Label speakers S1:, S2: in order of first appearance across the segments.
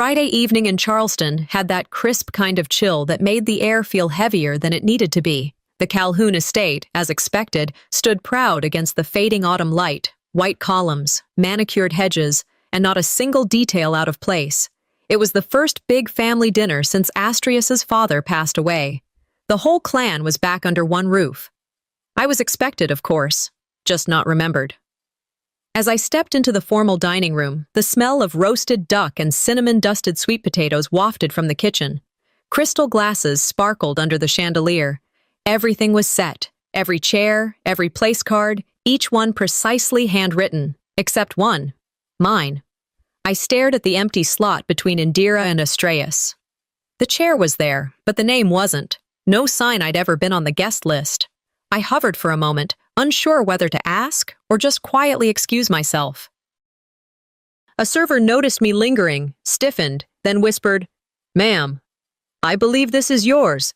S1: Friday evening in Charleston had that crisp kind of chill that made the air feel heavier than it needed to be. The Calhoun estate, as expected, stood proud against the fading autumn light, white columns, manicured hedges, and not a single detail out of place. It was the first big family dinner since Astrius's father passed away. The whole clan was back under one roof. I was expected, of course, just not remembered. As I stepped into the formal dining room, the smell of roasted duck and cinnamon-dusted sweet potatoes wafted from the kitchen. Crystal glasses sparkled under the chandelier. Everything was set, every chair, every place card, each one precisely handwritten, except one, mine. I stared at the empty slot between Indira and Astraeus. The chair was there, but the name wasn't. No sign I'd ever been on the guest list. I hovered for a moment, unsure whether to ask or just quietly excuse myself. A server noticed me lingering, stiffened, then whispered, "Ma'am, I believe this is yours,"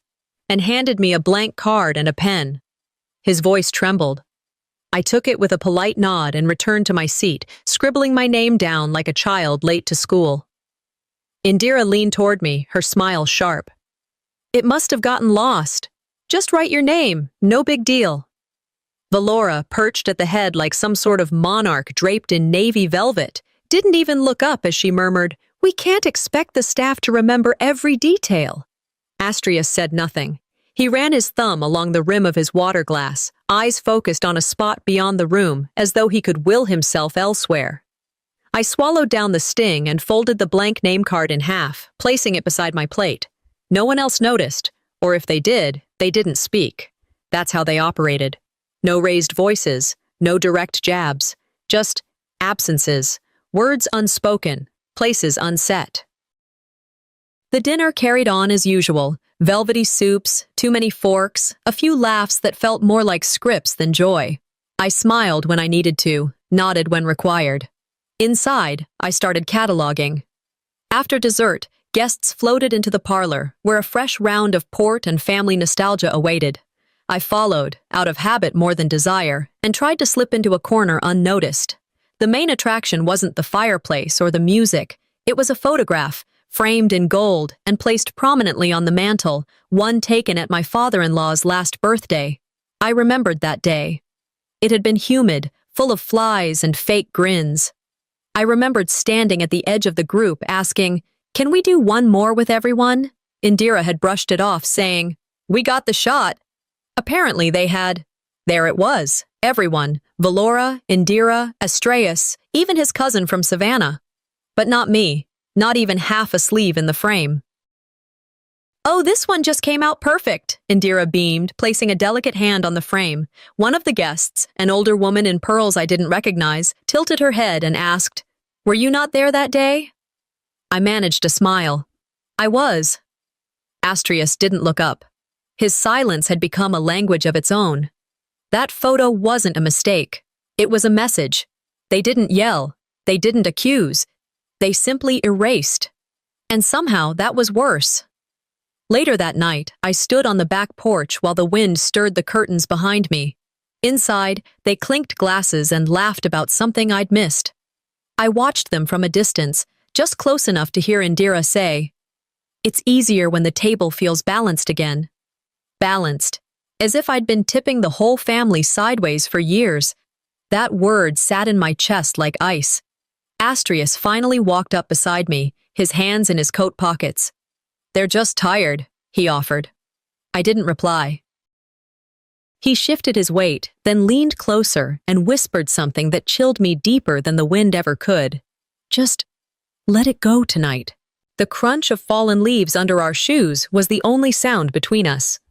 S1: and handed me a blank card and a pen. His voice trembled. I took it with a polite nod and returned to my seat, scribbling my name down like a child late to school. Indira leaned toward me, her smile sharp. "It must have gotten lost. Just write your name, no big deal." Valora, perched at the head like some sort of monarch draped in navy velvet, didn't even look up as she murmured, "We can't expect the staff to remember every detail." Astrius said nothing. He ran his thumb along the rim of his water glass, eyes focused on a spot beyond the room, as though he could will himself elsewhere. I swallowed down the sting and folded the blank name card in half, placing it beside my plate. No one else noticed, or if they did, they didn't speak. That's how they operated. No raised voices, no direct jabs, just absences, words unspoken, places unset. The dinner carried on as usual, velvety soups, too many forks, a few laughs that felt more like scripts than joy. I smiled when I needed to, nodded when required. Inside, I started cataloging. After dessert, guests floated into the parlor, where a fresh round of port and family nostalgia awaited. I followed, out of habit more than desire, and tried to slip into a corner unnoticed. The main attraction wasn't the fireplace or the music. It was a photograph, framed in gold and placed prominently on the mantel, one taken at my father-in-law's last birthday. I remembered that day. It had been humid, full of flies and fake grins. I remembered standing at the edge of the group asking, "Can we do one more with everyone?" Indira had brushed it off, saying, "We got the shot." Apparently they had. There it was, everyone, Valora, Indira, Astraeus, even his cousin from Savannah. But not me, not even half a sleeve in the frame. "Oh, this one just came out perfect," Indira beamed, placing a delicate hand on the frame. One of the guests, an older woman in pearls I didn't recognize, tilted her head and asked, "Were you not there that day?" I managed a smile. "I was." Astrius didn't look up. His silence had become a language of its own. That photo wasn't a mistake. It was a message. They didn't yell. They didn't accuse. They simply erased. And somehow that was worse. Later that night, I stood on the back porch while the wind stirred the curtains behind me. Inside, they clinked glasses and laughed about something I'd missed. I watched them from a distance, just close enough to hear Indira say, "It's easier when the table feels balanced again." Balanced, as if I'd been tipping the whole family sideways for years. That word sat in my chest like ice. Astrius finally walked up beside me, his hands in his coat pockets. "They're just tired," he offered. I didn't reply. He shifted his weight, then leaned closer and whispered something that chilled me deeper than the wind ever could. "Just let it go tonight." The crunch of fallen leaves under our shoes was the only sound between us.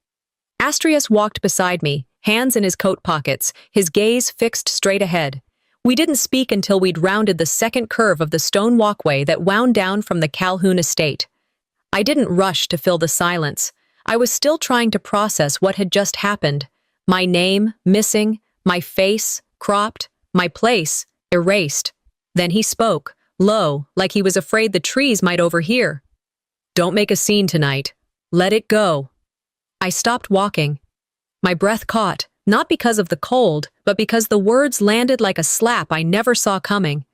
S1: Astrius walked beside me, hands in his coat pockets, his gaze fixed straight ahead. We didn't speak until we'd rounded the second curve of the stone walkway that wound down from the Calhoun estate. I didn't rush to fill the silence. I was still trying to process what had just happened. My name, missing, my face, cropped, my place, erased. Then he spoke, low, like he was afraid the trees might overhear. "Don't make a scene tonight. Let it go." I stopped walking. My breath caught, not because of the cold, but because the words landed like a slap I never saw coming.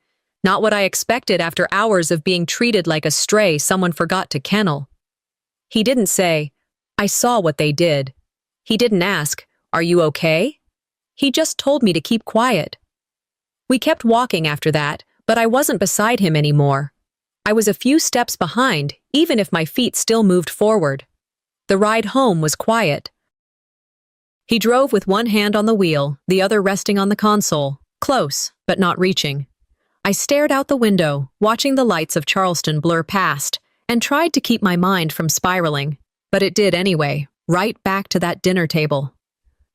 S1: Not what I expected after hours of being treated like a stray someone forgot to kennel. He didn't say, "I saw what they did." He didn't ask, "Are you okay?" He just told me to keep quiet. We kept walking after that, but I wasn't beside him anymore. I was a few steps behind, even if my feet still moved forward. The ride home was quiet. He drove with one hand on the wheel, the other resting on the console, close, but not reaching. I stared out the window, watching the lights of Charleston blur past, and tried to keep my mind from spiraling. But it did anyway, right back to that dinner table.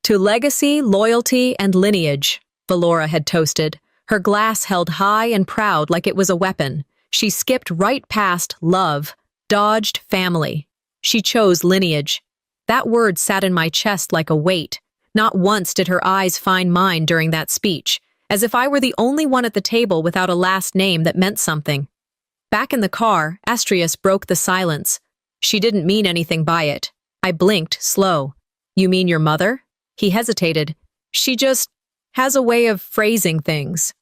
S1: To legacy, loyalty, and lineage, Valora had toasted, her glass held high and proud like it was a weapon. She skipped right past love, dodged family. She chose lineage. That word sat in my chest like a weight. Not once did her eyes find mine during that speech, as if I were the only one at the table without a last name that meant something. Back in the car, Astrius broke the silence. She didn't mean anything by it. I blinked, slow. "You mean your mother?" He hesitated. "She just has a way of phrasing things."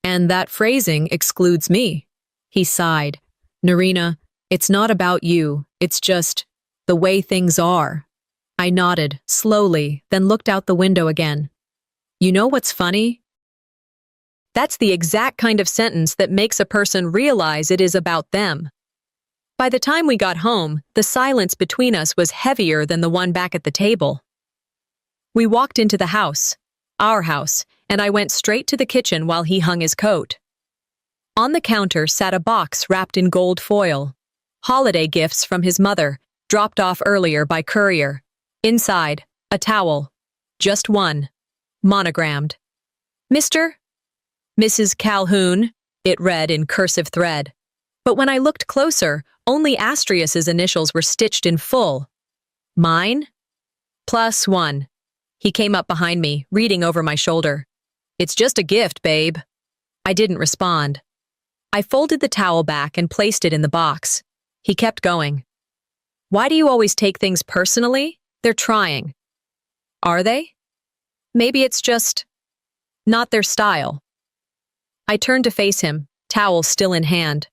S1: "And that phrasing excludes me." He sighed. "Narina, it's not about you. It's just the way things are." I nodded, slowly, then looked out the window again. "You know what's funny? That's the exact kind of sentence that makes a person realize it is about them." By the time we got home, the silence between us was heavier than the one back at the table. We walked into the house, our house, and I went straight to the kitchen while he hung his coat. On the counter sat a box wrapped in gold foil. Holiday gifts from his mother, dropped off earlier by courier. Inside, a towel. Just one. Monogrammed. "Mr. Mrs. Calhoun," it read in cursive thread. But when I looked closer, only Astrius's initials were stitched in full. "Mine? +1. He came up behind me, reading over my shoulder. "It's just a gift, babe." I didn't respond. I folded the towel back and placed it in the box. He kept going. "Why do you always take things personally? They're trying." "Are they? Maybe it's just not their style." I turned to face him, towel still in hand.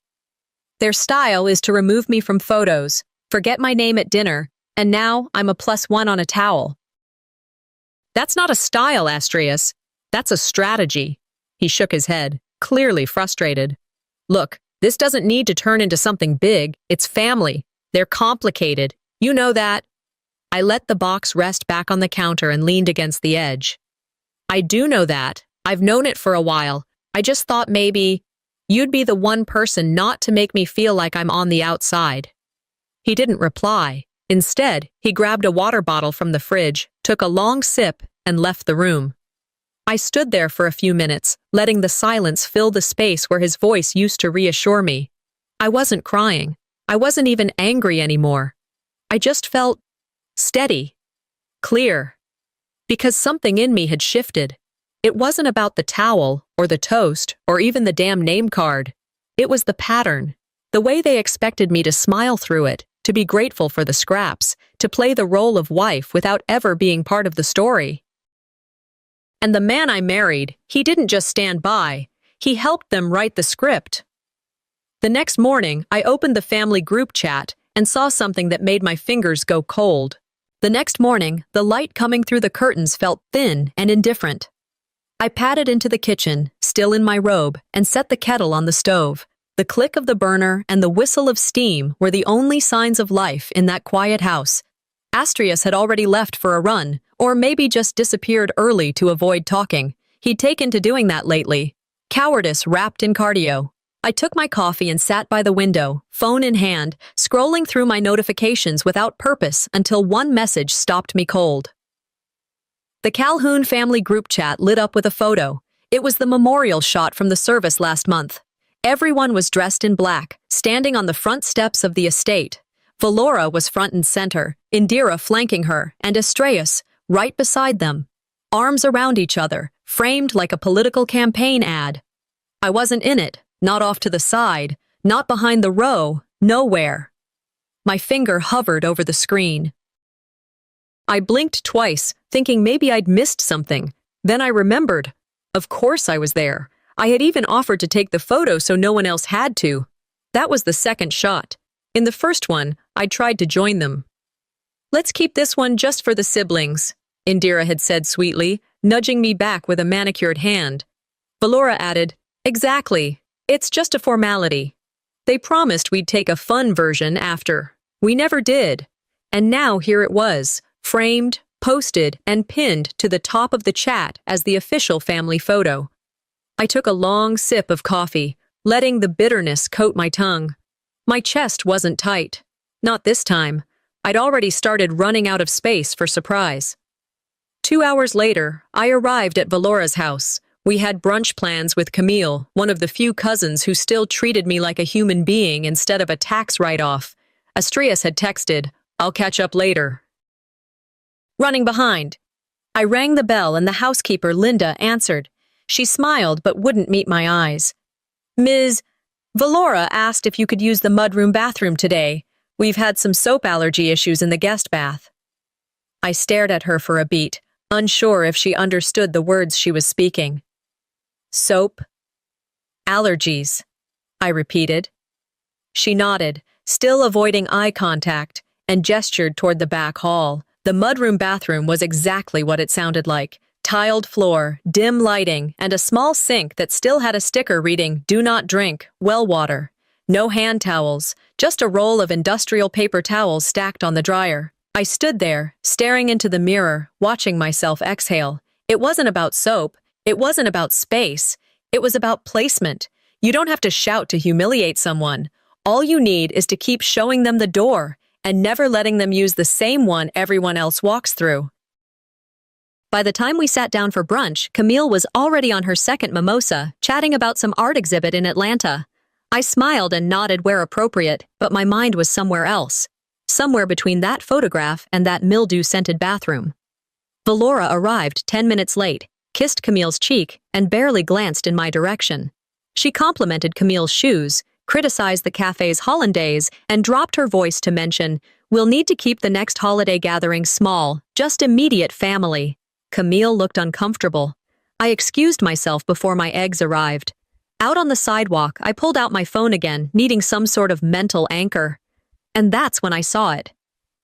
S1: "Their style is to remove me from photos, forget my name at dinner, and now I'm a +1 on a towel." "That's not a style, Astrius. That's a strategy." He shook his head, clearly frustrated. "Look, this doesn't need to turn into something big. It's family. They're complicated. You know that." I let the box rest back on the counter and leaned against the edge. "I do know that. I've known it for a while. I just thought maybe you'd be the one person not to make me feel like I'm on the outside." He didn't reply. Instead, he grabbed a water bottle from the fridge, took a long sip, and left the room. I stood there for a few minutes, letting the silence fill the space where his voice used to reassure me. I wasn't crying. I wasn't even angry anymore. I just felt steady, clear, because something in me had shifted. It wasn't about the towel, or the toast, or even the damn name card. It was the pattern, the way they expected me to smile through it, to be grateful for the scraps, to play the role of wife without ever being part of the story. And the man I married, he didn't just stand by, he helped them write the script. The next morning, I opened the family group chat and saw something that made my fingers go cold. The next morning, the light coming through the curtains felt thin and indifferent. I padded into the kitchen, still in my robe, and set the kettle on the stove. The click of the burner and the whistle of steam were the only signs of life in that quiet house. Astrius had already left for a run, or maybe just disappeared early to avoid talking. He'd taken to doing that lately. Cowardice wrapped in cardio. I took my coffee and sat by the window, phone in hand, scrolling through my notifications without purpose until one message stopped me cold. The Calhoun family group chat lit up with a photo. It was the memorial shot from the service last month. Everyone was dressed in black, standing on the front steps of the estate. Valora was front and center, Indira flanking her, and Astrius right beside them. Arms around each other, framed like a political campaign ad. I wasn't in it, not off to the side, not behind the row, nowhere. My finger hovered over the screen. I blinked twice, thinking maybe I'd missed something. Then I remembered. Of course I was there. I had even offered to take the photo so no one else had to. That was the second shot. In the first one, I tried to join them. "Let's keep this one just for the siblings," Indira had said sweetly, nudging me back with a manicured hand. Valora added, "Exactly. It's just a formality. They promised we'd take a fun version after. We never did. And now here it was, framed, posted, and pinned to the top of the chat as the official family photo." I took a long sip of coffee, letting the bitterness coat my tongue. My chest wasn't tight. Not this time. I'd already started running out of space for surprise. 2 hours later, I arrived at Valora's house. We had brunch plans with Camille, one of the few cousins who still treated me like a human being instead of a tax write-off. Astrias had texted, "I'll catch up later." Running behind. I rang the bell and the housekeeper, Linda, answered. She smiled but wouldn't meet my eyes. "Ms. Valora asked if you could use the mudroom bathroom today. We've had some soap allergy issues in the guest bath." I stared at her for a beat, unsure if she understood the words she was speaking. "Soap? Allergies," I repeated. She nodded, still avoiding eye contact, and gestured toward the back hall. The mudroom bathroom was exactly what it sounded like. Tiled floor, dim lighting, and a small sink that still had a sticker reading, "Do not drink, well water." No hand towels, just a roll of industrial paper towels stacked on the dryer. I stood there, staring into the mirror, watching myself exhale. It wasn't about soap. It wasn't about space. It was about placement. You don't have to shout to humiliate someone. All you need is to keep showing them the door and never letting them use the same one everyone else walks through. By the time we sat down for brunch, Camille was already on her second mimosa, chatting about some art exhibit in Atlanta. I smiled and nodded where appropriate, but my mind was somewhere else. Somewhere between that photograph and that mildew-scented bathroom. Valora arrived 10 minutes late, kissed Camille's cheek, and barely glanced in my direction. She complimented Camille's shoes, criticized the cafe's hollandaise, and dropped her voice to mention, "We'll need to keep the next holiday gathering small, just immediate family." Camille looked uncomfortable. I excused myself before my eggs arrived. Out on the sidewalk, I pulled out my phone again, needing some sort of mental anchor. And that's when I saw it.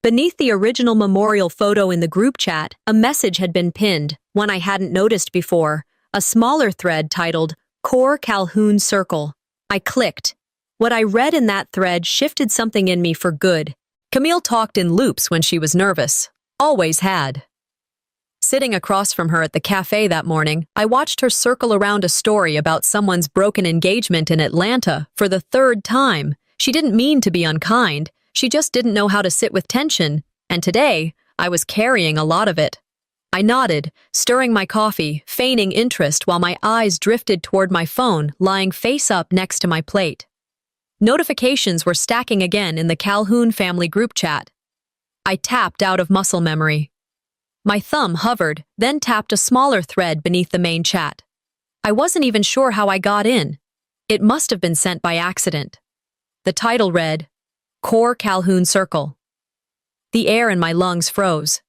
S1: Beneath the original memorial photo in the group chat, a message had been pinned, one I hadn't noticed before, a smaller thread titled, "Core Calhoun Circle." I clicked. What I read in that thread shifted something in me for good. Camille talked in loops when she was nervous. Always had. Sitting across from her at the cafe that morning, I watched her circle around a story about someone's broken engagement in Atlanta for the third time. She didn't mean to be unkind, she just didn't know how to sit with tension, and today, I was carrying a lot of it. I nodded, stirring my coffee, feigning interest while my eyes drifted toward my phone lying face up next to my plate. Notifications were stacking again in the Calhoun family group chat. I tapped out of muscle memory. My thumb hovered, then tapped a smaller thread beneath the main chat. I wasn't even sure how I got in. It must have been sent by accident. The title read, "Core Calhoun Circle." The air in my lungs froze.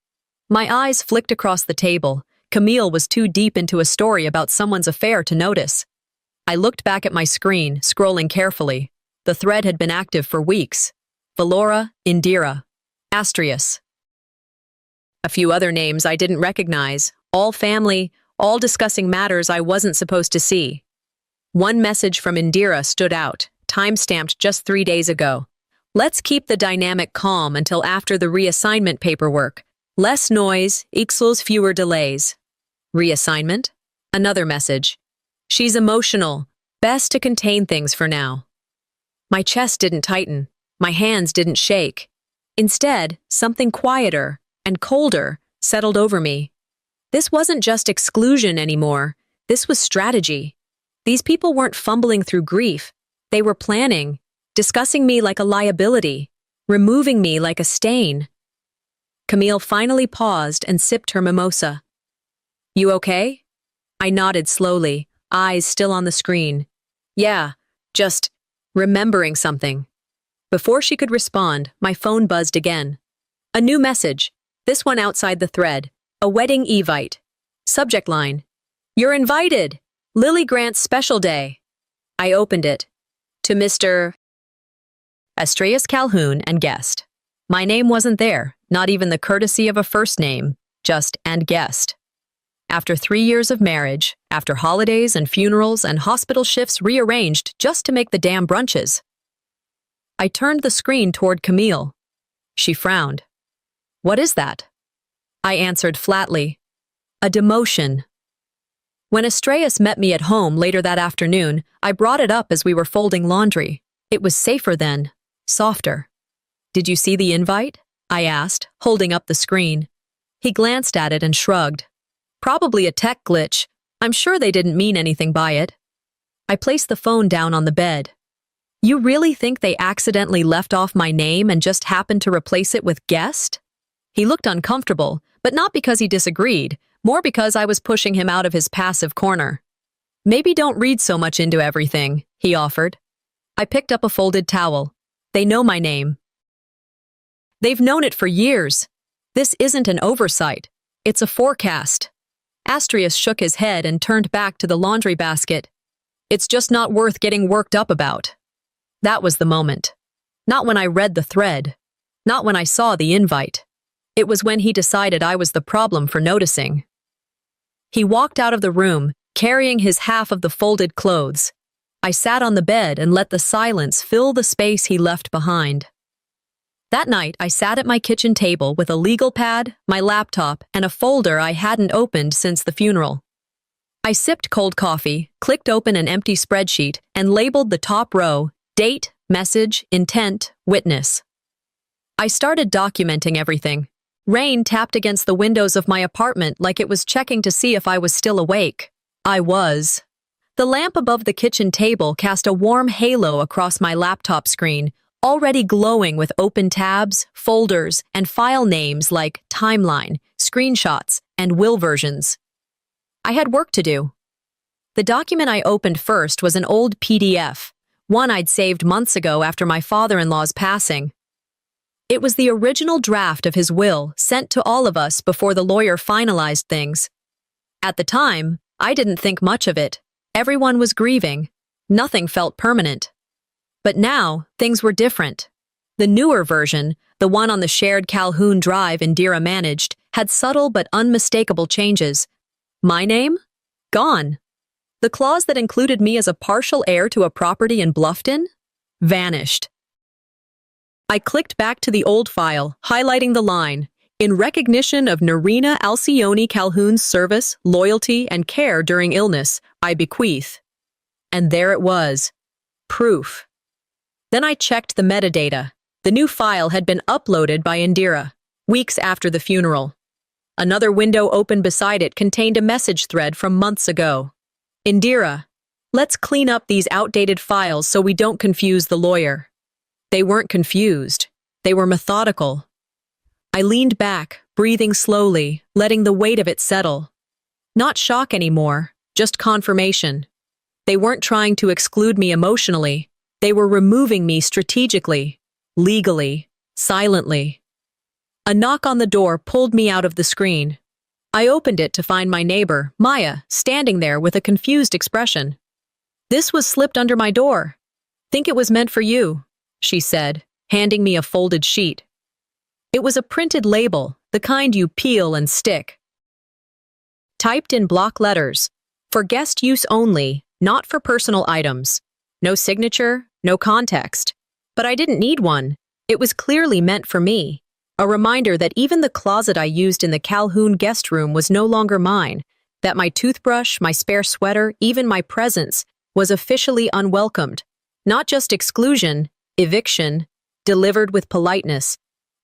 S1: My eyes flicked across the table. Camille was too deep into a story about someone's affair to notice. I looked back at my screen, scrolling carefully. The thread had been active for weeks. Valora, Indira, Astrias. A few other names I didn't recognize, all family, all discussing matters I wasn't supposed to see. One message from Indira stood out, time-stamped just 3 days ago. "Let's keep the dynamic calm until after the reassignment paperwork. Less noise equals fewer delays." Reassignment? Another message. "She's emotional. Best to contain things for now." My chest didn't tighten. My hands didn't shake. Instead, something quieter and colder settled over me. This wasn't just exclusion anymore. This was strategy. These people weren't fumbling through grief. They were planning, discussing me like a liability, removing me like a stain. Camille finally paused and sipped her mimosa. "You okay?" I nodded slowly, eyes still on the screen. "Yeah, just remembering something." Before she could respond, my phone buzzed again. A new message, this one outside the thread, a wedding evite. Subject line, "You're invited." Lily Grant's special day. I opened it. To Mr. Astreus Calhoun and guest. My name wasn't there, not even the courtesy of a first name, just and guest. After 3 years of marriage, after holidays and funerals and hospital shifts rearranged just to make the damn brunches. I turned the screen toward Camille. She frowned. What is that? I answered flatly. A demotion. When Astreus met me at home later that afternoon, I brought it up as we were folding laundry. It was safer then, softer. Did you see the invite? I asked, holding up the screen. He glanced at it and shrugged. Probably a tech glitch. I'm sure they didn't mean anything by it. I placed the phone down on the bed. You really think they accidentally left off my name and just happened to replace it with guest? He looked uncomfortable, but not because he disagreed, more because I was pushing him out of his passive corner. Maybe don't read so much into everything, he offered. I picked up a folded towel. They know my name. They've known it for years. This isn't an oversight. It's a forecast. Astreus shook his head and turned back to the laundry basket. It's just not worth getting worked up about. That was the moment. Not when I read the thread. Not when I saw the invite. It was when he decided I was the problem for noticing. He walked out of the room, carrying his half of the folded clothes. I sat on the bed and let the silence fill the space he left behind. That night, I sat at my kitchen table with a legal pad, my laptop, and a folder I hadn't opened since the funeral. I sipped cold coffee, clicked open an empty spreadsheet, and labeled the top row, date, message, intent, witness. I started documenting everything. Rain tapped against the windows of my apartment like it was checking to see if I was still awake. I was. The lamp above the kitchen table cast a warm halo across my laptop screen, already glowing with open tabs, folders, and file names like timeline, screenshots, and will versions. I had work to do. The document I opened first was an old PDF, one I'd saved months ago after my father-in-law's passing. It was the original draft of his will sent to all of us before the lawyer finalized things. At the time, I didn't think much of it. Everyone was grieving. Nothing felt permanent. But now, things were different. The newer version, the one on the shared Calhoun Drive Indira managed, had subtle but unmistakable changes. My name? Gone. The clause that included me as a partial heir to a property in Bluffton? Vanished. I clicked back to the old file, highlighting the line, "In recognition of Narina Alcione Calhoun's service, loyalty, and care during illness, I bequeath." And there it was. Proof. Then I checked the metadata. The new file had been uploaded by Indira, weeks after the funeral. Another window open beside it contained a message thread from months ago. Indira, let's clean up these outdated files so we don't confuse the lawyer. They weren't confused. They were methodical. I leaned back, breathing slowly, letting the weight of it settle. Not shock anymore, just confirmation. They weren't trying to exclude me emotionally. They were removing me strategically, legally, silently. A knock on the door pulled me out of the screen. I opened it to find my neighbor, Maya, standing there with a confused expression. "This was slipped under my door. Think it was meant for you," she said, handing me a folded sheet. It was a printed label, the kind you peel and stick. Typed in block letters, "For guest use only, not for personal items." No signature, no context. But I didn't need one. It was clearly meant for me. A reminder that even the closet I used in the Calhoun guest room was no longer mine, that my toothbrush, my spare sweater, even my presence, was officially unwelcomed. Not just exclusion, eviction, delivered with politeness.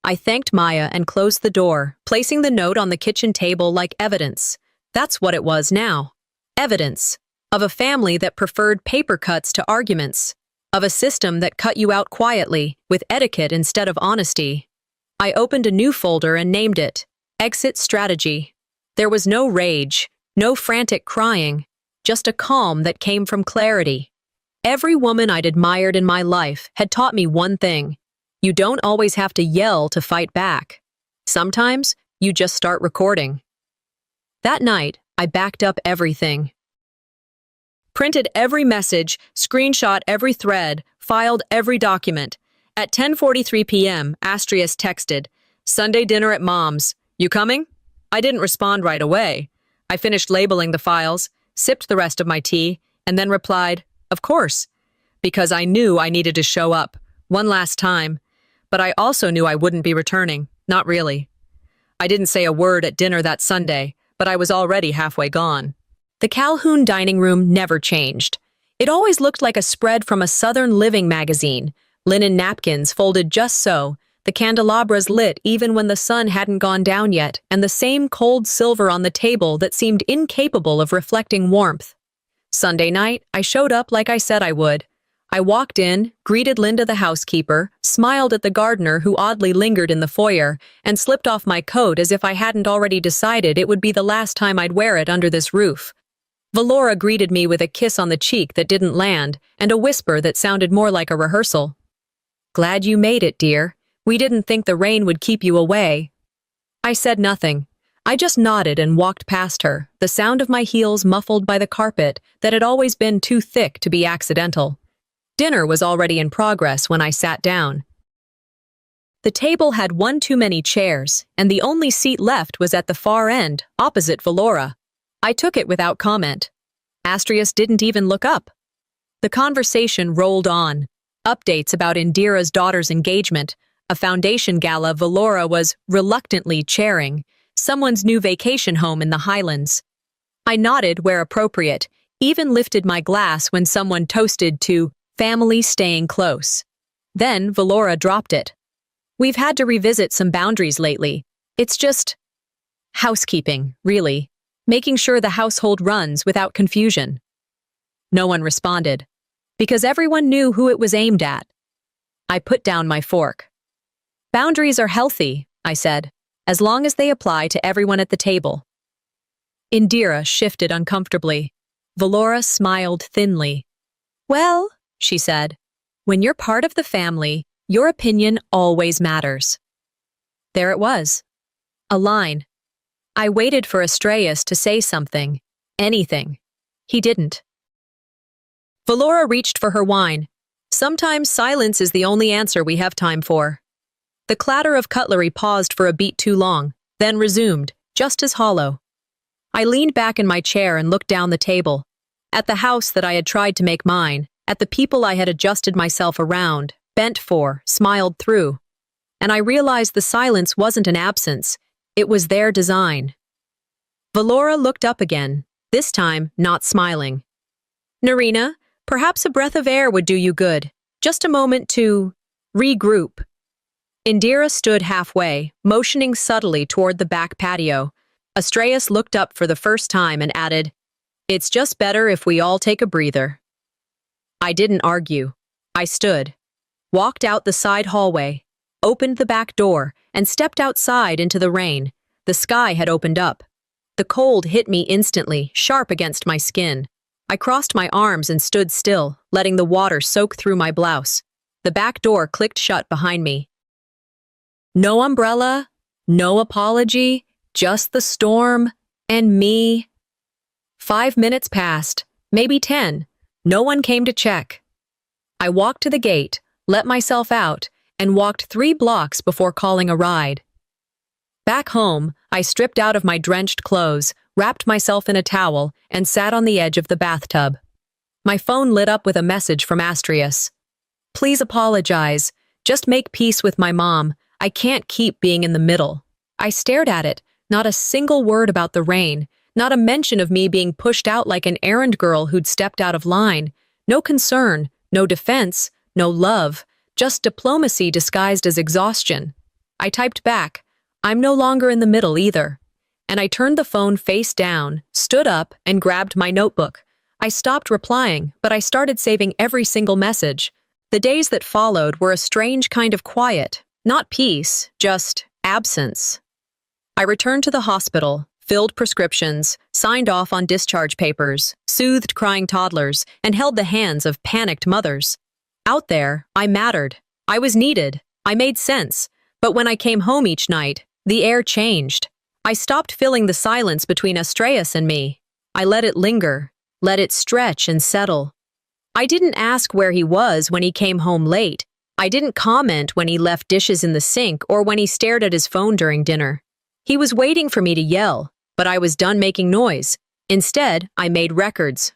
S1: I thanked Maya and closed the door, placing the note on the kitchen table like evidence. That's what it was now. Evidence. Of a family that preferred paper cuts to arguments. Of a system that cut you out quietly, with etiquette instead of honesty. I opened a new folder and named it Exit Strategy. There was no rage, no frantic crying, just a calm that came from clarity. Every woman I'd admired in my life had taught me one thing. You don't always have to yell to fight back. Sometimes, you just start recording. That night, I backed up everything. Printed every message, screenshot every thread, filed every document. At 10:43 p.m., Astrius texted, "Sunday dinner at Mom's. You coming?" I didn't respond right away. I finished labeling the files, sipped the rest of my tea, and then replied, "Of course," because I knew I needed to show up, one last time. But I also knew I wouldn't be returning, not really. I didn't say a word at dinner that Sunday, but I was already halfway gone. The Calhoun dining room never changed. It always looked like a spread from a Southern Living magazine, linen napkins folded just so, the candelabras lit even when the sun hadn't gone down yet, and the same cold silver on the table that seemed incapable of reflecting warmth. Sunday night, I showed up like I said I would. I walked in, greeted Linda the housekeeper, smiled at the gardener who oddly lingered in the foyer, and slipped off my coat as if I hadn't already decided it would be the last time I'd wear it under this roof. Valora greeted me with a kiss on the cheek that didn't land, and a whisper that sounded more like a rehearsal. "Glad you made it, dear. We didn't think the rain would keep you away." I said nothing. I just nodded and walked past her, the sound of my heels muffled by the carpet that had always been too thick to be accidental. Dinner was already in progress when I sat down. The table had one too many chairs, and the only seat left was at the far end, opposite Valora. I took it without comment. Astrius didn't even look up. The conversation rolled on. Updates about Indira's daughter's engagement, a foundation gala Valora was reluctantly chairing, someone's new vacation home in the Highlands. I nodded where appropriate, even lifted my glass when someone toasted to family staying close. Then Valora dropped it. "We've had to revisit some boundaries lately. It's just housekeeping, really, making sure the household runs without confusion." No one responded, because everyone knew who it was aimed at. I put down my fork. "Boundaries are healthy," I said, "as long as they apply to everyone at the table." Indira shifted uncomfortably. Valora smiled thinly. "Well," she said, "when you're part of the family, your opinion always matters." There it was. A line. I waited for Astraeus to say something. Anything. He didn't. Valora reached for her wine. Sometimes silence is the only answer we have time for. The clatter of cutlery paused for a beat too long, then resumed, just as hollow. I leaned back in my chair and looked down the table. At the house that I had tried to make mine, at the people I had adjusted myself around, bent for, smiled through. And I realized the silence wasn't an absence, it was their design. Valora looked up again, this time not smiling. "Narina, perhaps a breath of air would do you good. Just a moment to regroup." Indira stood halfway, motioning subtly toward the back patio. Astraeus looked up for the first time and added, "It's just better if we all take a breather." I didn't argue. I stood, walked out the side hallway, opened the back door, and stepped outside into the rain. The sky had opened up. The cold hit me instantly, sharp against my skin. I crossed my arms and stood still, letting the water soak through my blouse. The back door clicked shut behind me. No umbrella, no apology, just the storm and me. 5 minutes passed, maybe 10. No one came to check. I walked to the gate, let myself out, and walked 3 blocks before calling a ride. Back home, I stripped out of my drenched clothes, wrapped myself in a towel, and sat on the edge of the bathtub. My phone lit up with a message from Astrius. "Please apologize. Just make peace with my mom. I can't keep being in the middle." I stared at it, not a single word about the rain, not a mention of me being pushed out like an errand girl who'd stepped out of line. No concern, no defense, no love, just diplomacy disguised as exhaustion. I typed back, "I'm no longer in the middle either." And I turned the phone face down, stood up, and grabbed my notebook. I stopped replying, but I started saving every single message. The days that followed were a strange kind of quiet, not peace, just absence. I returned to the hospital, filled prescriptions, signed off on discharge papers, soothed crying toddlers, and held the hands of panicked mothers. Out there, I mattered. I was needed. I made sense. But when I came home each night, the air changed. I stopped filling the silence between Astraeus and me. I let it linger. Let it stretch and settle. I didn't ask where he was when he came home late. I didn't comment when he left dishes in the sink or when he stared at his phone during dinner. He was waiting for me to yell, but I was done making noise. Instead, I made records.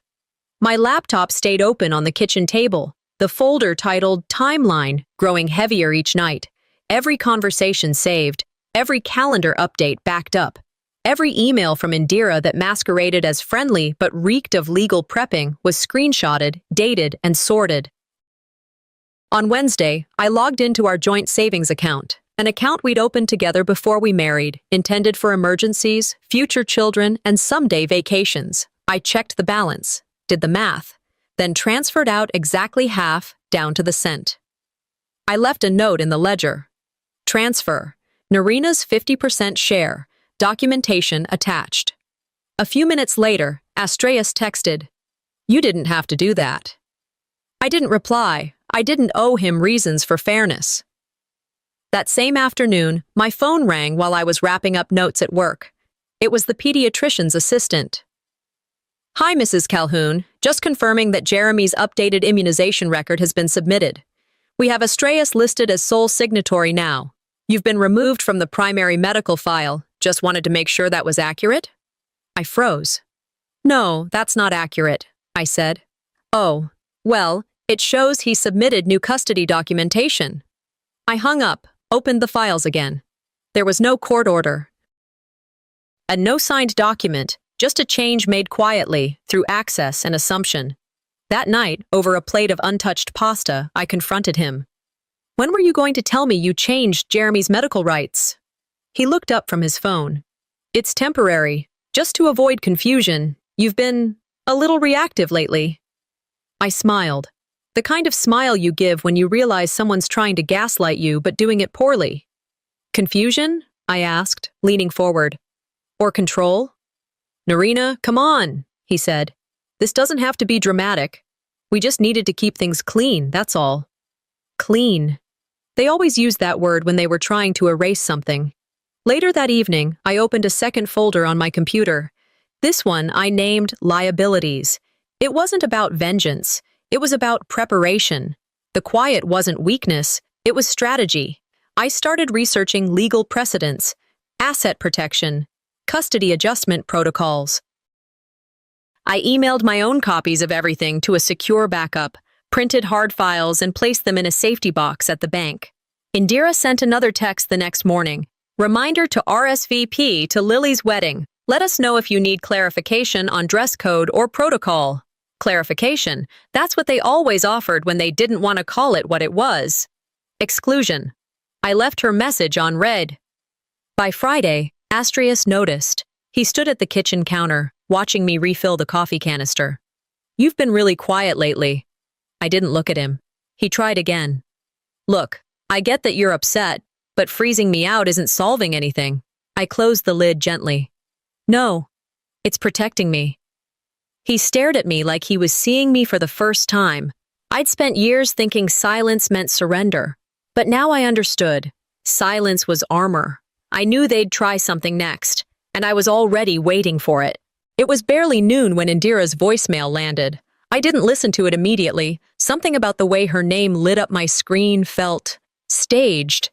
S1: My laptop stayed open on the kitchen table, the folder titled Timeline growing heavier each night. Every conversation saved, every calendar update backed up. Every email from Indira that masqueraded as friendly but reeked of legal prepping was screenshotted, dated, and sorted. On Wednesday, I logged into our joint savings account, an account we'd opened together before we married, intended for emergencies, future children, and someday vacations. I checked the balance, did the math, then transferred out exactly half down to the cent. I left a note in the ledger. Transfer. Narina's 50% share. Documentation attached. A few minutes later, Astraeus texted, "You didn't have to do that." I didn't reply. I didn't owe him reasons for fairness. That same afternoon, my phone rang while I was wrapping up notes at work. It was the pediatrician's assistant. "Hi, Mrs. Calhoun. Just confirming that Jeremy's updated immunization record has been submitted. We have Astraeus listed as sole signatory now. You've been removed from the primary medical file. Just wanted to make sure that was accurate?" I froze. "No, that's not accurate," I said. "Oh, well, it shows he submitted new custody documentation." I hung up, opened the files again. There was no court order. And no signed document, just a change made quietly, through access and assumption. That night, over a plate of untouched pasta, I confronted him. "When were you going to tell me you changed Jeremy's medical rights?" He looked up from his phone. "It's temporary. Just to avoid confusion. You've been a little reactive lately." I smiled. The kind of smile you give when you realize someone's trying to gaslight you but doing it poorly. "Confusion?" I asked, leaning forward. "Or control?" "Narina, come on," he said. "This doesn't have to be dramatic. We just needed to keep things clean, that's all." Clean. They always used that word when they were trying to erase something. Later that evening, I opened a second folder on my computer. This one I named Liabilities. It wasn't about vengeance. It was about preparation. The quiet wasn't weakness. It was strategy. I started researching legal precedents, asset protection, custody adjustment protocols. I emailed my own copies of everything to a secure backup, printed hard files, and placed them in a safety box at the bank. Indira sent another text the next morning. "Reminder to RSVP to Lily's wedding. Let us know if you need clarification on dress code or protocol." Clarification. That's what they always offered when they didn't want to call it what it was. Exclusion. I left her message on read. By Friday, Astraeus noticed. He stood at the kitchen counter, watching me refill the coffee canister. "You've been really quiet lately." I didn't look at him. He tried again. "Look, I get that you're upset, but freezing me out isn't solving anything." I closed the lid gently. "No, it's protecting me." He stared at me like he was seeing me for the first time. I'd spent years thinking silence meant surrender, but now I understood. Silence was armor. I knew they'd try something next, and I was already waiting for it. It was barely noon when Indira's voicemail landed. I didn't listen to it immediately. Something about the way her name lit up my screen felt staged.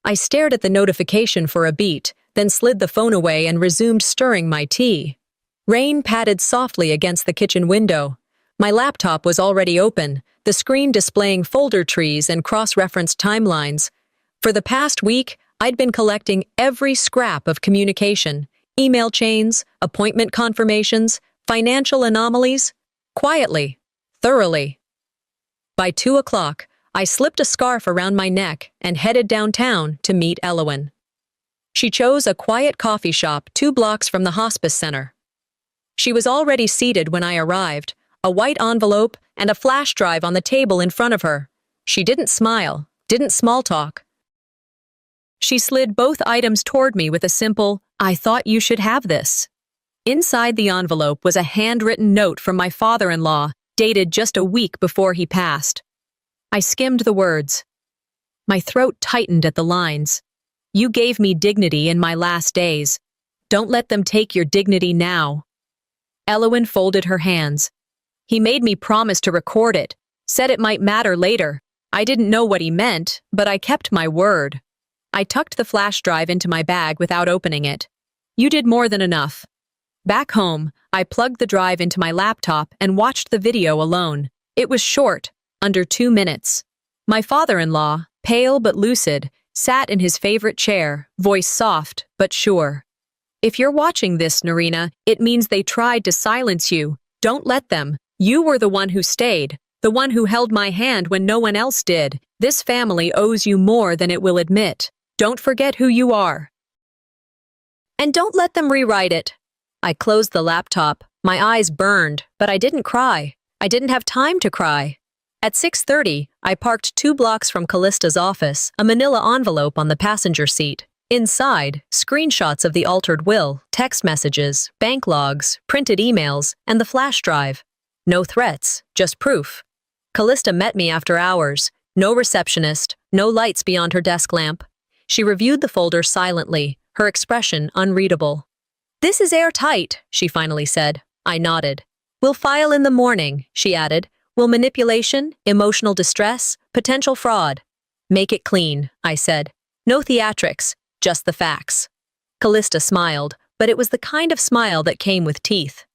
S1: I stared at the notification for a beat, then slid the phone away and resumed stirring my tea. Rain patted softly against the kitchen window. My laptop was already open, the screen displaying folder trees and cross-referenced timelines. For the past week, I'd been collecting every scrap of communication, email chains, appointment confirmations, financial anomalies, quietly, thoroughly. By 2 o'clock, I slipped a scarf around my neck and headed downtown to meet Elowen. She chose a quiet coffee shop 2 blocks from the hospice center. She was already seated when I arrived, a white envelope and a flash drive on the table in front of her. She didn't smile, didn't small talk. She slid both items toward me with a simple, "I thought you should have this." Inside the envelope was a handwritten note from my father-in-law, dated just a week before he passed. I skimmed the words. My throat tightened at the lines. "You gave me dignity in my last days. Don't let them take your dignity now." Elowen folded her hands. He made me promise to record it, said it might matter later. I didn't know what he meant, but I kept my word. I tucked the flash drive into my bag without opening it. You did more than enough. Back home, I plugged the drive into my laptop and watched the video alone. It was short, under 2 minutes. My father-in-law, pale but lucid, sat in his favorite chair, voice soft but sure. If you're watching this, Narina, it means they tried to silence you. Don't let them. You were the one who stayed, the one who held my hand when no one else did. This family owes you more than it will admit. Don't forget who you are. And don't let them rewrite it. I closed the laptop. My eyes burned, but I didn't cry. I didn't have time to cry. At 6:30, I parked 2 blocks from Callista's office, a manila envelope on the passenger seat. Inside, screenshots of the altered will, text messages, bank logs, printed emails, and the flash drive. No threats, just proof. Callista met me after hours. No receptionist, no lights beyond her desk lamp. She reviewed the folder silently, her expression unreadable. "This is airtight," she finally said. I nodded. "We'll file in the morning," she added. "Will manipulation, emotional distress, potential fraud?" "Make it clean," I said. "No theatrics, just the facts." Callista smiled, but it was the kind of smile that came with teeth.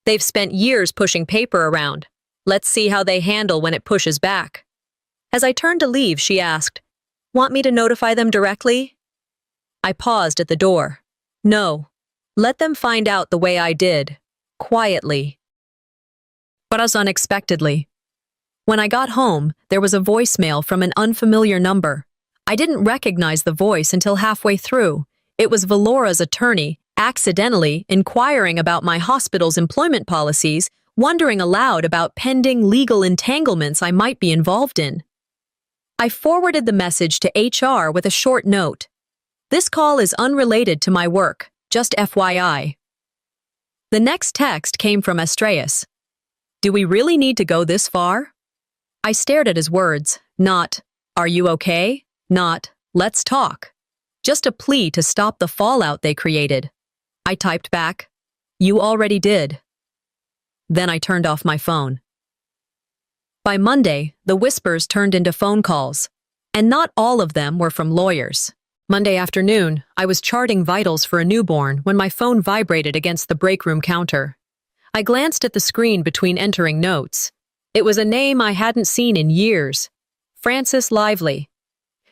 S1: "They've spent years pushing paper around. Let's see how they handle when it pushes back." As I turned to leave, she asked, "Want me to notify them directly?" I paused at the door. "No. Let them find out the way I did. Quietly." But as unexpectedly. When I got home, there was a voicemail from an unfamiliar number. I didn't recognize the voice until halfway through. It was Valora's attorney, accidentally inquiring about my hospital's employment policies, wondering aloud about pending legal entanglements I might be involved in. I forwarded the message to HR with a short note. "This call is unrelated to my work, just FYI." The next text came from Astreus. "Do we really need to go this far?" I stared at his words, not, "Are you okay?" Not, "Let's talk." Just a plea to stop the fallout they created. I typed back, "You already did." Then I turned off my phone. By Monday, the whispers turned into phone calls, and not all of them were from lawyers. Monday afternoon, I was charting vitals for a newborn when my phone vibrated against the break room counter. I glanced at the screen between entering notes. It was a name I hadn't seen in years. Frances Lively.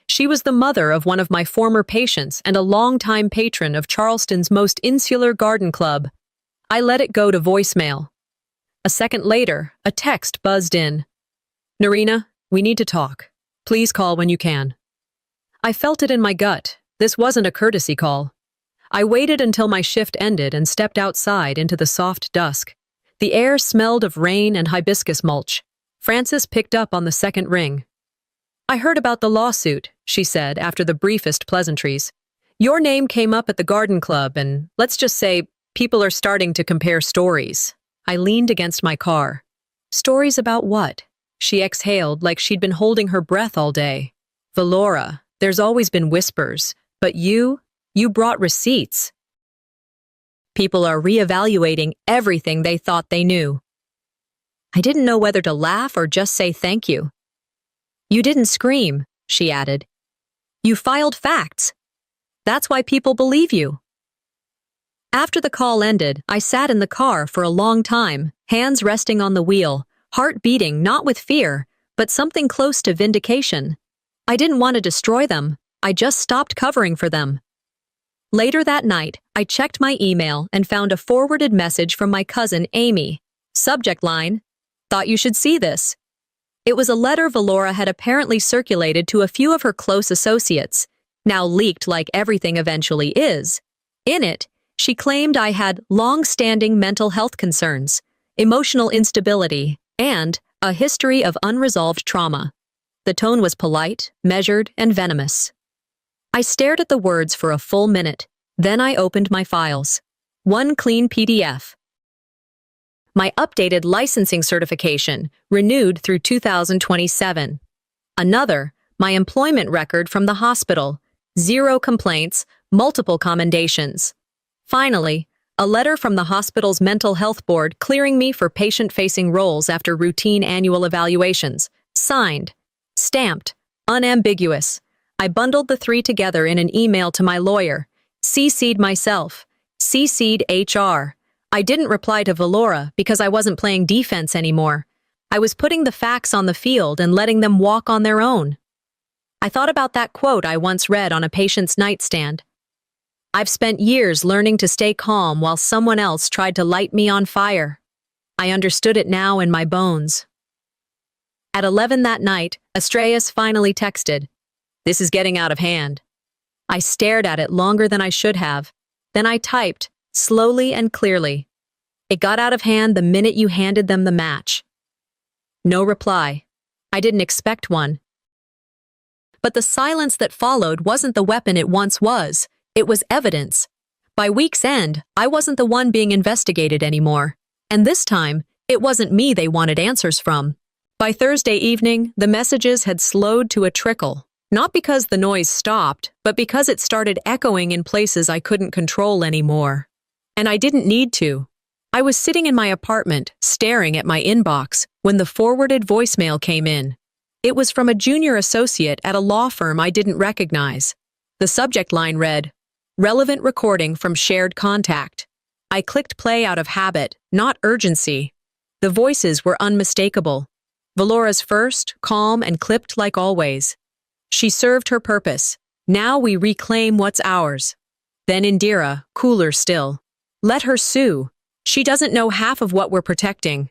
S1: She was the mother of one of my former patients and a longtime patron of Charleston's most insular garden club. I let it go to voicemail. A second later, a text buzzed in. "Narina, we need to talk. Please call when you can." I felt it in my gut. This wasn't a courtesy call. I waited until my shift ended and stepped outside into the soft dusk. The air smelled of rain and hibiscus mulch. Frances picked up on the second ring. "I heard about the lawsuit," she said after the briefest pleasantries. "Your name came up at the garden club and, let's just say, people are starting to compare stories." I leaned against my car. "Stories about what?" She exhaled like she'd been holding her breath all day. "Valora, there's always been whispers, but you brought receipts." People are reevaluating everything they thought they knew. I didn't know whether to laugh or just say thank you. "You didn't scream," she added. "You filed facts. That's why people believe you." After the call ended, I sat in the car for a long time, hands resting on the wheel, heart beating not with fear, but something close to vindication. I didn't want to destroy them. I just stopped covering for them. Later that night, I checked my email and found a forwarded message from my cousin Amy. Subject line, "Thought you should see this." It was a letter Valora had apparently circulated to a few of her close associates, now leaked like everything eventually is. In it, she claimed I had long-standing mental health concerns, emotional instability, and a history of unresolved trauma. The tone was polite, measured, and venomous. I stared at the words for a full minute, then I opened my files. One clean PDF. My updated licensing certification, renewed through 2027. Another, my employment record from the hospital, 0 complaints, multiple commendations. Finally, A letter from the hospital's mental health board clearing me for patient-facing roles after routine annual evaluations. Signed. Stamped. Unambiguous. I bundled the three together in an email to my lawyer. CC'd myself. CC'd HR. I didn't reply to Valora because I wasn't playing defense anymore. I was putting the facts on the field and letting them walk on their own. I thought about that quote I once read on a patient's nightstand. I've spent years learning to stay calm while someone else tried to light me on fire. I understood it now in my bones. At 11 that night, Astraeus finally texted, "This is getting out of hand." I stared at it longer than I should have. Then I typed, slowly and clearly. "It got out of hand the minute you handed them the match." No reply. I didn't expect one. But the silence that followed wasn't the weapon it once was. It was evidence. By week's end, I wasn't the one being investigated anymore. And this time, it wasn't me they wanted answers from. By Thursday evening, the messages had slowed to a trickle. Not because the noise stopped, but because it started echoing in places I couldn't control anymore. And I didn't need to. I was sitting in my apartment, staring at my inbox, when the forwarded voicemail came in. It was from a junior associate at a law firm I didn't recognize. The subject line read, "Relevant recording from shared contact." I clicked play out of habit, not urgency. The voices were unmistakable. Valora's first, calm and clipped like always. She served her purpose. Now we reclaim what's ours. Then Indira, cooler still. Let her sue. She doesn't know half of what we're protecting.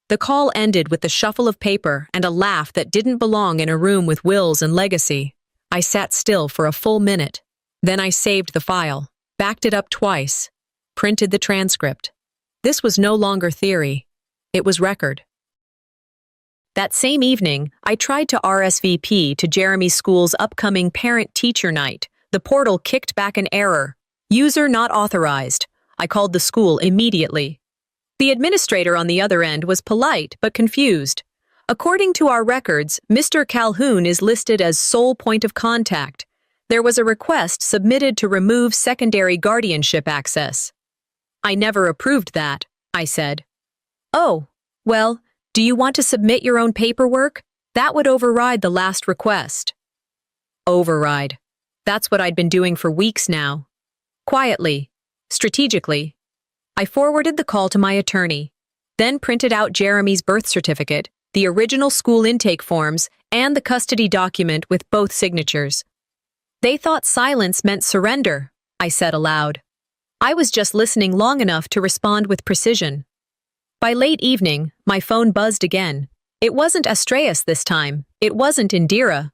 S1: The call ended with the shuffle of paper and a laugh that didn't belong in a room with wills and legacy. I sat still for a full minute. Then I saved the file, backed it up twice, printed the transcript. This was no longer theory. It was record. That same evening, I tried to RSVP to Jeremy's school's upcoming parent-teacher night. The portal kicked back an error. User not authorized. I called the school immediately. The administrator on the other end was polite but confused. According to our records, Mr. Calhoun is listed as sole point of contact. There was a request submitted to remove secondary guardianship access. I never approved that, I said. Oh, well, do you want to submit your own paperwork? That would override the last request. Override. That's what I'd been doing for weeks now. Quietly, strategically. I forwarded the call to my attorney, then printed out Jeremy's birth certificate, the original school intake forms, and the custody document with both signatures. They thought silence meant surrender, I said aloud. I was just listening long enough to respond with precision. By late evening, my phone buzzed again. It wasn't Astraeus this time. It wasn't Indira.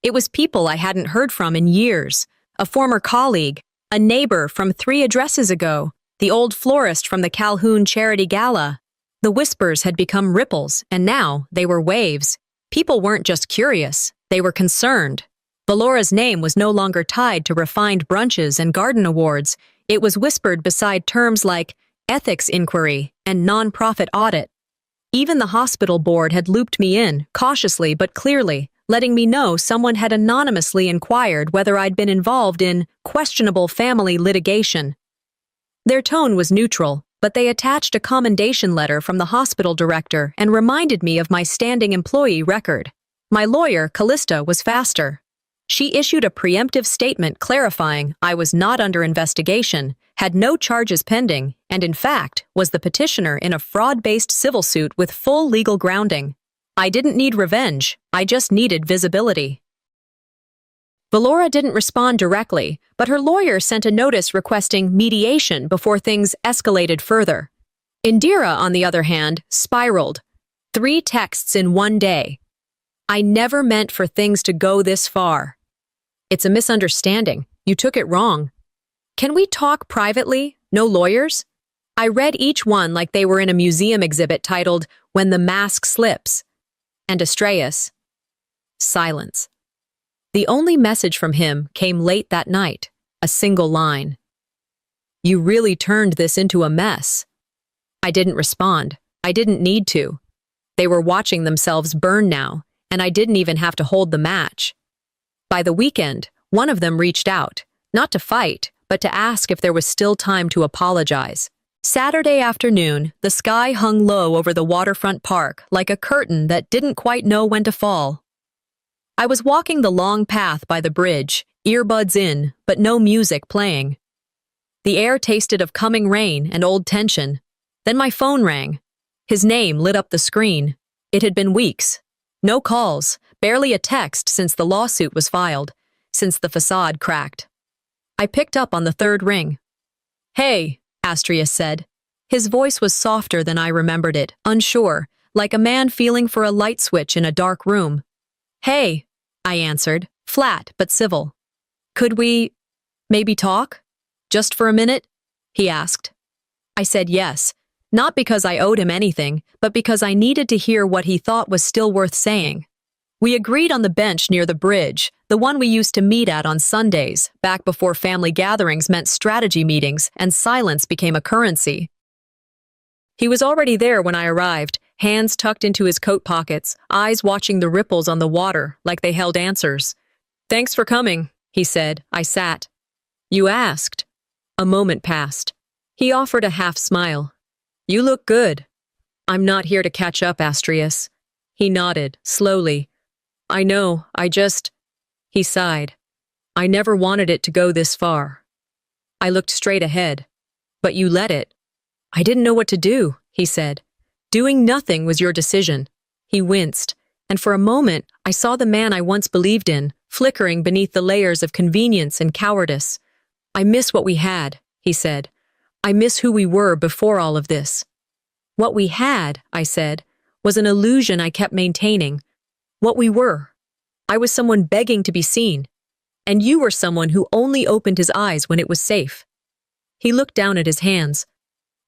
S1: It was people I hadn't heard from in years. A former colleague, a neighbor from 3 addresses ago, the old florist from the Calhoun Charity Gala. The whispers had become ripples, and now they were waves. People weren't just curious, they were concerned. Valora's name was no longer tied to refined brunches and garden awards. It was whispered beside terms like ethics inquiry and nonprofit audit. Even the hospital board had looped me in, cautiously but clearly, letting me know someone had anonymously inquired whether I'd been involved in questionable family litigation. Their tone was neutral, but they attached a commendation letter from the hospital director and reminded me of my standing employee record. My lawyer, Callista, was faster. She issued a preemptive statement clarifying I was not under investigation, had no charges pending, and in fact, was the petitioner in a fraud-based civil suit with full legal grounding. I didn't need revenge, I just needed visibility. Valora didn't respond directly, but her lawyer sent a notice requesting mediation before things escalated further. Indira, on the other hand, spiraled. 3 texts in one day. I never meant for things to go this far. It's a misunderstanding. You took it wrong. Can we talk privately? No lawyers? I read each one like they were in a museum exhibit titled, "When the Mask Slips." And Astraeus. Silence. The only message from him came late that night, a single line. "You really turned this into a mess." I didn't respond. I didn't need to. They were watching themselves burn now, and I didn't even have to hold the match. By the weekend, one of them reached out, not to fight, but to ask if there was still time to apologize. Saturday afternoon, the sky hung low over the waterfront park like a curtain that didn't quite know when to fall. I was walking the long path by the bridge, earbuds in, but no music playing. The air tasted of coming rain and old tension. Then my phone rang. His name lit up the screen. It had been weeks. No calls, barely a text since the lawsuit was filed, since the facade cracked. I picked up on the third ring. "Hey," Astrius said. His voice was softer than I remembered it, unsure, like a man feeling for a light switch in a dark room. "Hey," I answered, flat but civil. "Could we maybe talk? Just for a minute?" he asked. I said yes, not because I owed him anything, but because I needed to hear what he thought was still worth saying. We agreed on the bench near the bridge, the one we used to meet at on Sundays, back before family gatherings meant strategy meetings and silence became a currency. He was already there when I arrived, hands tucked into his coat pockets, eyes watching the ripples on the water like they held answers. "Thanks for coming," he said. I sat. "You asked." A moment passed. He offered a half smile. "You look good." "I'm not here to catch up, Astrius." He nodded, slowly. "I know, He sighed. "I never wanted it to go this far." I looked straight ahead. "But you let it." "I didn't know what to do," he said. "Doing nothing was your decision." He winced, and for a moment I saw the man I once believed in, flickering beneath the layers of convenience and cowardice. "I miss what we had," he said. "I miss who we were before all of this." "What we had," I said, "was an illusion I kept maintaining. What we were. I was someone begging to be seen. And you were someone who only opened his eyes when it was safe." He looked down at his hands.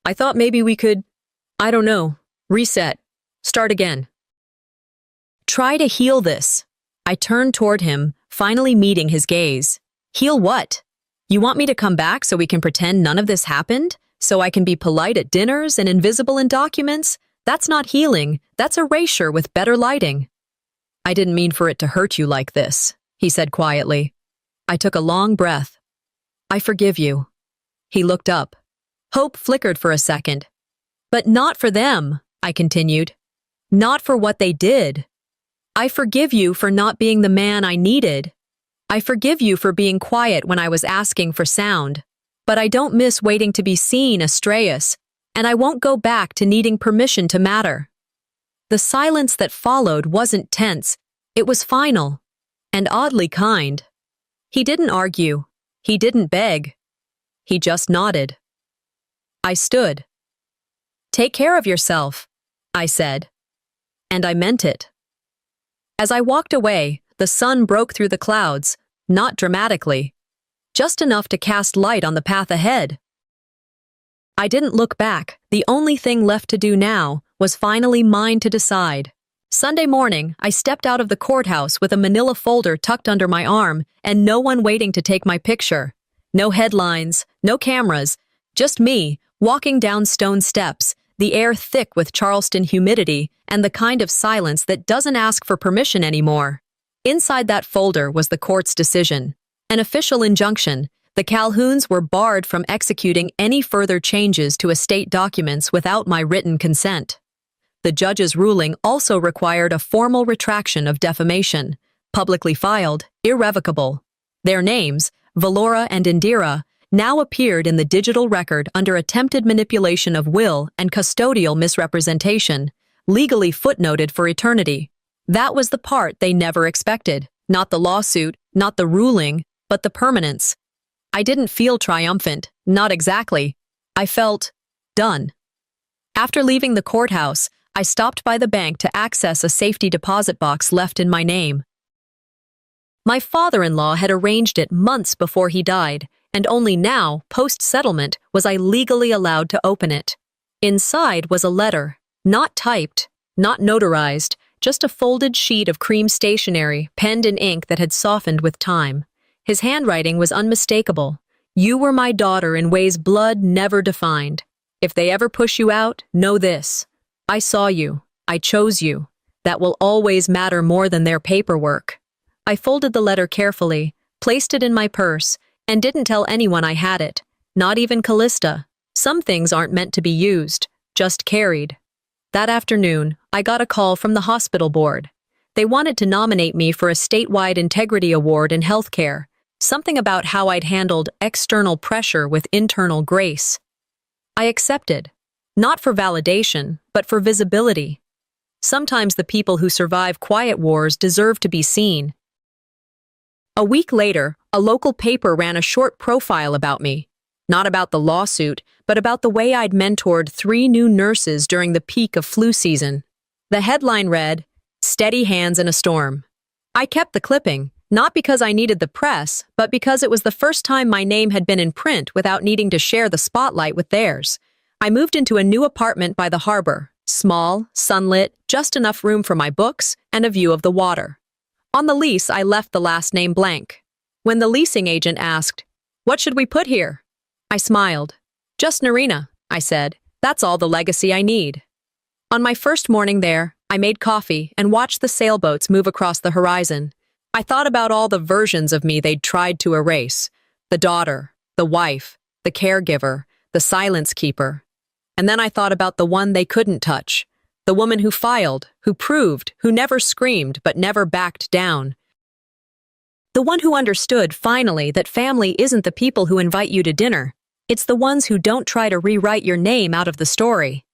S1: "I thought maybe we could, I don't know, reset, start again." "Try to heal this." I turned toward him, finally meeting his gaze. "Heal what? You want me to come back so we can pretend none of this happened? So I can be polite at dinners and invisible in documents? That's not healing, that's erasure with better lighting." "I didn't mean for it to hurt you like this," he said quietly. I took a long breath. "I forgive you." He looked up. Hope flickered for a second. "But not for them," I continued. "Not for what they did. I forgive you for not being the man I needed. I forgive you for being quiet when I was asking for sound. But I don't miss waiting to be seen, Astrius, and I won't go back to needing permission to matter." The silence that followed wasn't tense, it was final, and oddly kind. He didn't argue, he didn't beg. He just nodded. I stood. "Take care of yourself," I said. And I meant it. As I walked away, the sun broke through the clouds, not dramatically, just enough to cast light on the path ahead. I didn't look back. The only thing left to do now was finally mine to decide. Sunday morning, I stepped out of the courthouse with a manila folder tucked under my arm and no one waiting to take my picture. No headlines, no cameras, just me, walking down stone steps, the air thick with Charleston humidity and the kind of silence that doesn't ask for permission anymore. Inside that folder was the court's decision, an official injunction. The Calhouns were barred from executing any further changes to estate documents without my written consent. The judge's ruling also required a formal retraction of defamation, publicly filed, irrevocable. Their names, Valora and Indira, now appeared in the digital record under attempted manipulation of will and custodial misrepresentation, legally footnoted for eternity. That was the part they never expected, not the lawsuit, not the ruling, but the permanence. I didn't feel triumphant, not exactly. I felt done. After leaving the courthouse, I stopped by the bank to access a safety deposit box left in my name. My father-in-law had arranged it months before he died, and only now, post-settlement, was I legally allowed to open it. Inside was a letter, not typed, not notarized, just a folded sheet of cream stationery, penned in ink that had softened with time. His handwriting was unmistakable. "You were my daughter in ways blood never defined. If they ever push you out, know this. I saw you. I chose you. That will always matter more than their paperwork." I folded the letter carefully, placed it in my purse, and didn't tell anyone I had it, not even Callista. Some things aren't meant to be used, just carried. That afternoon, I got a call from the hospital board. They wanted to nominate me for a statewide integrity award in healthcare, something about how I'd handled external pressure with internal grace. I accepted, not for validation, but for visibility. Sometimes the people who survive quiet wars deserve to be seen. A week later, a local paper ran a short profile about me. Not about the lawsuit, but about the way I'd mentored 3 new nurses during the peak of flu season. The headline read, "Steady Hands in a Storm." I kept the clipping, not because I needed the press, but because it was the first time my name had been in print without needing to share the spotlight with theirs. I moved into a new apartment by the harbor, small, sunlit, just enough room for my books and a view of the water. On the lease, I left the last name blank. When the leasing agent asked, "What should we put here?" I smiled. "Just Narina," I said. "That's all the legacy I need." On my first morning there, I made coffee and watched the sailboats move across the horizon. I thought about all the versions of me they'd tried to erase. The daughter, the wife, the caregiver, the silence keeper. And then I thought about the one they couldn't touch. The woman who filed, who proved, who never screamed but never backed down. The one who understood, finally, that family isn't the people who invite you to dinner. It's the ones who don't try to rewrite your name out of the story.